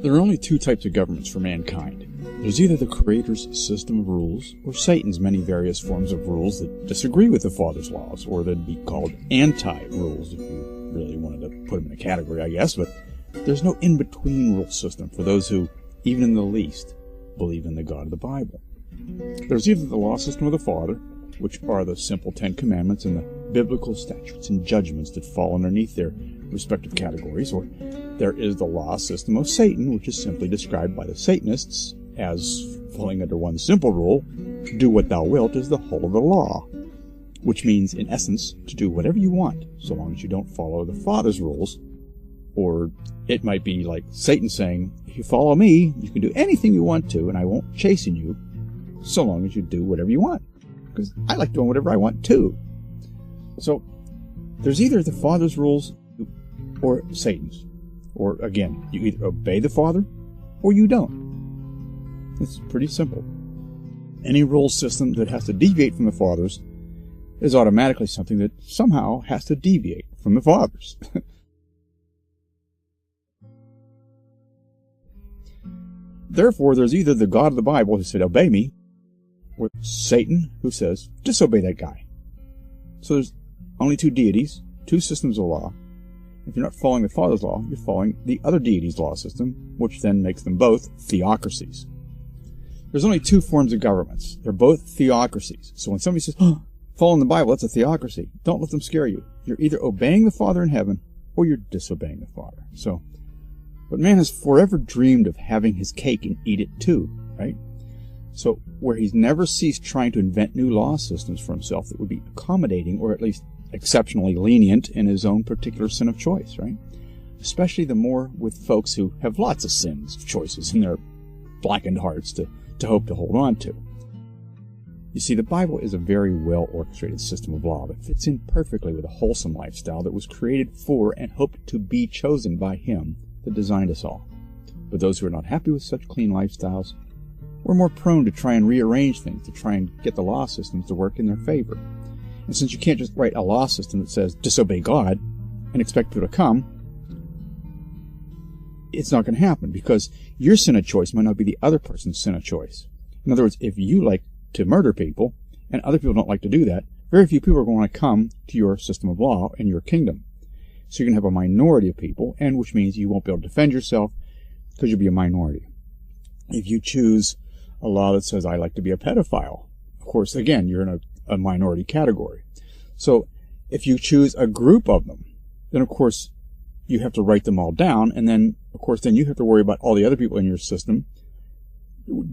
There are only two types of governments for mankind. There's either the Creator's system of rules, or Satan's many various forms of rules that disagree with the Father's laws, or they'd be called anti-rules if you really wanted to put them in a category, I guess, but there's no in-between rule system for those who, even in the least, believe in the God of the Bible. There's either the law system of the Father, which are the simple Ten Commandments and the biblical statutes and judgments that fall underneath their respective categories, or there is the law system of Satan, which is simply described by the Satanists as falling under one simple rule: do what thou wilt is the whole of the law, which means, in essence, to do whatever you want, so long as you don't follow the Father's rules. Or it might be like Satan saying, if you follow me, you can do anything you want to, and I won't chasten you, so long as you do whatever you want, because I like doing whatever I want too. So there's either the Father's rules or Satan's. Or again, you either obey the Father or you don't. It's pretty simple. Any rule system that has to deviate from the Father's is automatically something that somehow has to deviate from the Father's. Therefore, there's either the God of the Bible who said, obey me, or Satan who says, disobey that guy. So there's only two deities, two systems of law. If you're not following the Father's law, you're following the other deity's law system, which then makes them both theocracies. There's only two forms of governments. They're both theocracies. So when somebody says, following the Bible, that's a theocracy, don't let them scare you. You're either obeying the Father in heaven, or you're disobeying the Father. But man has forever dreamed of having his cake and eat it too, right? So where he's never ceased trying to invent new law systems for himself that would be accommodating, or at least exceptionally lenient in his own particular sin of choice, right? Especially the more with folks who have lots of sins of choices in their blackened hearts to hope to hold on to. You see, the Bible is a very well-orchestrated system of law that fits in perfectly with a wholesome lifestyle that was created for and hoped to be chosen by Him that designed us all. But those who are not happy with such clean lifestyles were more prone to try and rearrange things, to try and get the law systems to work in their favor. And since you can't just write a law system that says, disobey God, and expect people to come, it's not going to happen, because your sin of choice might not be the other person's sin of choice. In other words, if you like to murder people, and other people don't like to do that, very few people are going to come to your system of law and your kingdom. So you're going to have a minority of people, and which means you won't be able to defend yourself, because you'll be a minority. If you choose a law that says, I like to be a pedophile, of course, again, you're in a minority category. So if you choose a group of them, then of course you have to write them all down, and then of course then you have to worry about all the other people in your system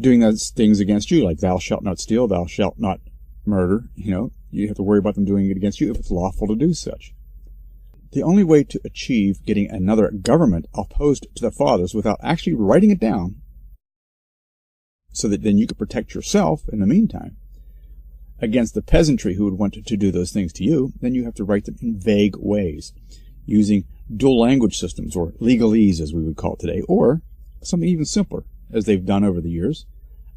doing those things against you, like thou shalt not steal, thou shalt not murder. You have to worry about them doing it against you if it's lawful to do such. The only way to achieve getting another government opposed to the Father's without actually writing it down, so that then you could protect yourself in the meantime against the peasantry who would want to do those things to you, then you have to write them in vague ways, using dual language systems, or legalese as we would call it today, or something even simpler, as they've done over the years,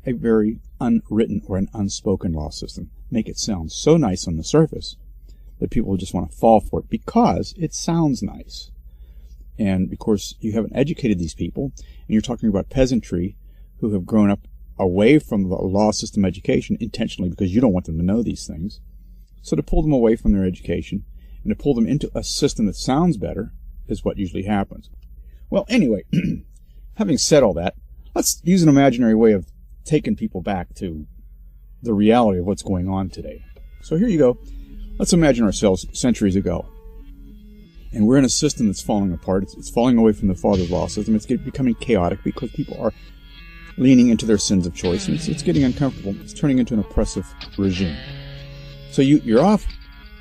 a very unwritten or an unspoken law system. Make it sound so nice on the surface that people just want to fall for it because it sounds nice. And of course, you haven't educated these people, and you're talking about peasantry who have grown up away from the law system education intentionally because you don't want them to know these things. So to pull them away from their education and to pull them into a system that sounds better is what usually happens. Well, anyway, having said all that, let's use an imaginary way of taking people back to the reality of what's going on today. So here you go. Let's imagine ourselves centuries ago. And we're in a system that's falling apart. It's falling away from the Father's law system. It's becoming chaotic because people are leaning into their sins of choice, and it's getting uncomfortable. It's turning into an oppressive regime. So you're off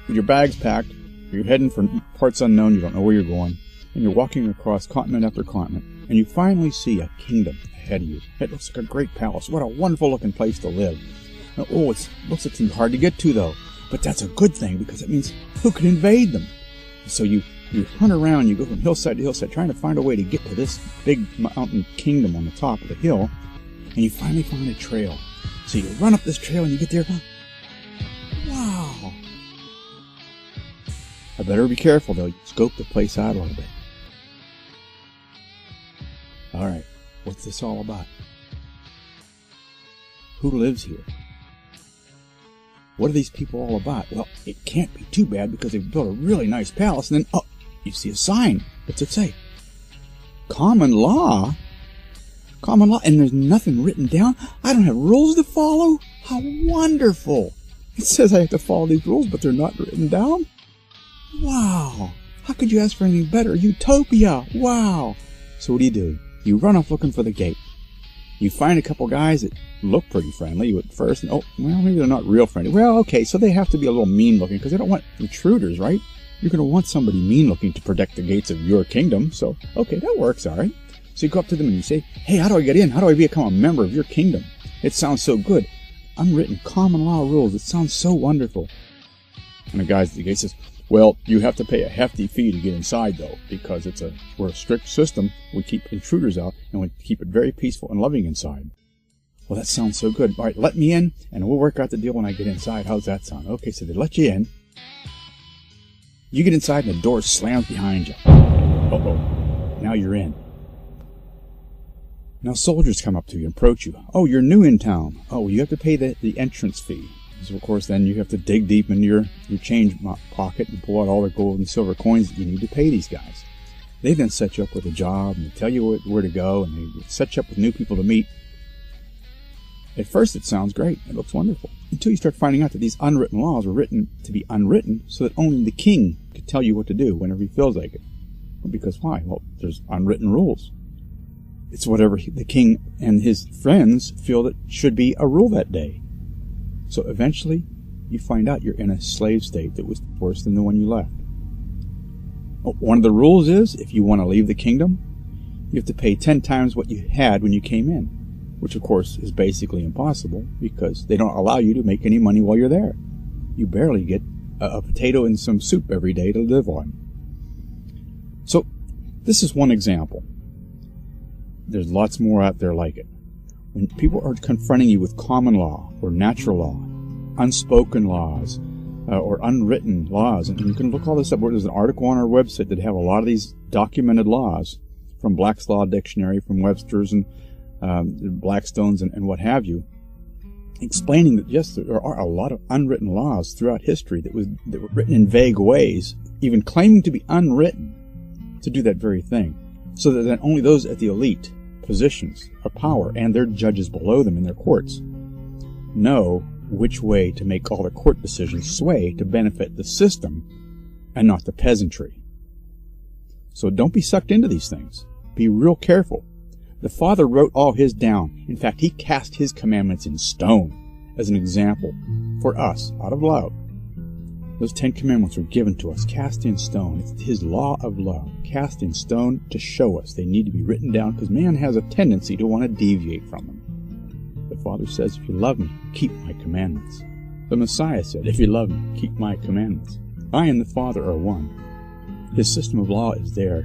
with your bags packed, you're heading for parts unknown, you don't know where you're going, and you're walking across continent after continent, and you finally see a kingdom ahead of you. It looks like a great palace. What a wonderful looking place to live. Oh, it looks like it's hard to get to though, but that's a good thing because it means who could invade them? So you hunt around, you go from hillside to hillside trying to find a way to get to this big mountain kingdom on the top of the hill, and you finally find a trail. So you run up this trail and you get there. Wow! I better be careful though. Scope the place out a little bit. Alright, What's this all about? Who lives here? What are these people all about? Well, it can't be too bad because they've built a really nice palace, and then, oh, you see a sign. What's it say? Common law? Common law, and there's nothing written down? I don't have rules to follow? How wonderful! It says I have to follow these rules, but they're not written down? Wow! How could you ask for anything better? Utopia! Wow! So what do? You run off looking for the gate. You find a couple guys that look pretty friendly at first, and oh, well, maybe they're not real friendly. Well, okay, so they have to be a little mean-looking, because they don't want intruders, right? You're going to want somebody mean-looking to protect the gates of your kingdom, so, okay, that works, all right. So you go up to them and you say, hey, how do I get in? How do I become a member of your kingdom? It sounds so good. Unwritten common law rules. It sounds so wonderful. And the guy at the gate says, well, you have to pay a hefty fee to get inside, though, because we're a strict system. We keep intruders out, and we keep it very peaceful and loving inside. Well, that sounds so good. All right, let me in, and we'll work out the deal when I get inside. How's that sound? Okay, so they let you in. You get inside, and the door slams behind you. Uh-oh. Now you're in. Now soldiers come up to you and approach you. Oh, you're new in town. Oh, you have to pay the entrance fee. So, of course, then you have to dig deep into your change pocket and pull out all the gold and silver coins that you need to pay these guys. They then set you up with a job, and they tell you where to go, and they set you up with new people to meet. At first, it sounds great. It looks wonderful. Until you start finding out that these unwritten laws were written to be unwritten so that only the king could tell you what to do whenever he feels like it. Well, because why? Well, there's unwritten rules. It's whatever the king and his friends feel that should be a rule that day. So eventually, you find out you're in a slave state that was worse than the one you left. One of the rules is, if you want to leave the kingdom, you have to pay 10 times what you had when you came in, which of course is basically impossible because they don't allow you to make any money while you're there. You barely get a potato and some soup every day to live on. So, this is one example. There's lots more out there like it. When people are confronting you with common law or natural law, unspoken laws, or unwritten laws, and you can look all this up. There's an article on our website that have a lot of these documented laws from Black's Law Dictionary, from Webster's and Blackstone's and what have you, explaining that yes, there are a lot of unwritten laws throughout history that were written in vague ways, even claiming to be unwritten to do that very thing, so that then only those at the elite positions of power and their judges below them in their courts know which way to make all the court decisions sway to benefit the system and not the peasantry. So don't be sucked into these things. Be real careful. The Father wrote all his down. In fact, he cast his commandments in stone as an example for us out of love. Those 10 commandments were given to us, cast in stone. It's his law of love, cast in stone to show us they need to be written down because man has a tendency to want to deviate from them. The Father says, if you love me, keep my commandments. The Messiah said, if you love me, keep my commandments. I and the Father are one. His system of law is there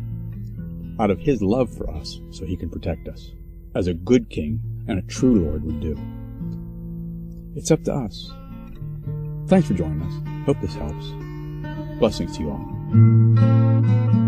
out of his love for us so he can protect us, as a good king and a true Lord would do. It's up to us. Thanks for joining us. Hope this helps. Blessings to you all.